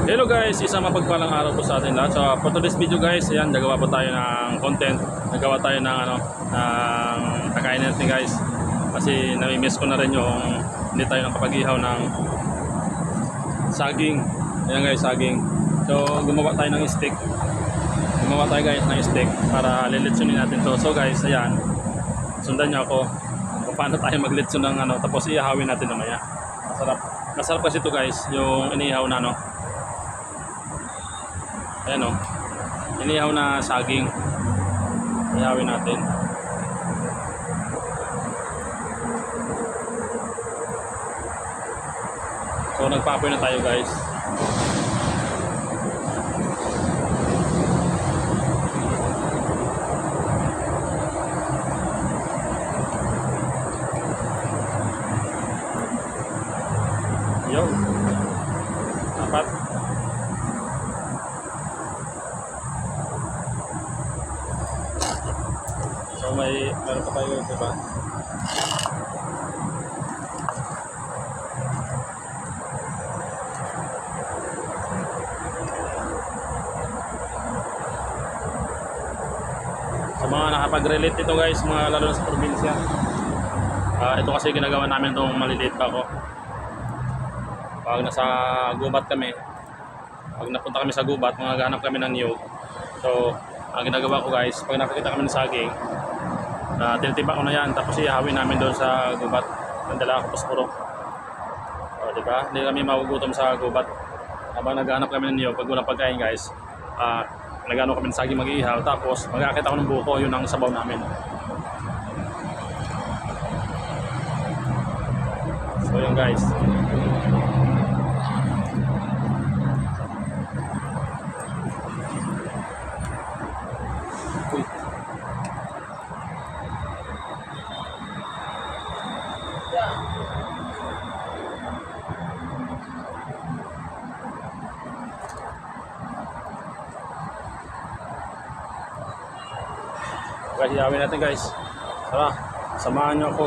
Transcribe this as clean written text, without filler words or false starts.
Hello guys, isang mapagpalang araw po sa atin lahat. So for today's video guys, ayan, nagawa po tayo ng content. Nagawa tayo ng ng kakainin natin guys. Kasi nami-miss ko na rin yung hindi tayo nakapag-ihaw ng saging. Ayan guys, saging. So gumawa tayo ng steak. Gumawa tayo guys ng steak para lilitsunin natin to. So guys, ayan, sundan niyo ako kung paano tayo maglitsun ng tapos iihawin natin mamaya. Masarap. Masarap kasi ito guys, yung inihaw na ayan o, inihaw na saging. Ihawin natin. So nagpapoy na tayo guys. Yo, apat. So meron pa tayo, diba? Sa mga nakapag-relate ito guys, mga lalo na sa probinsya, ito kasi ginagawa namin itong maliliit pa ako. Pag nasa gubat kami, pag napunta kami sa gubat, maghahanap kami ng niyog. So ang ginagawa ko guys, pag nakakita kami ng saging, tinitiba ko na yan, tapos ihawin namin doon sa gubat. Nandala ako paspuro. O diba, hindi kami magugutom sa gubat. Habang naghahanap kami ng niyog, pag walang pagkain guys, nagano kami ng saging mag-iihaw, tapos magkakita ko ng buko, yun ang sabaw namin. So yun guys. Guys, ihawin natin guys. Tara, samahan nyo ako.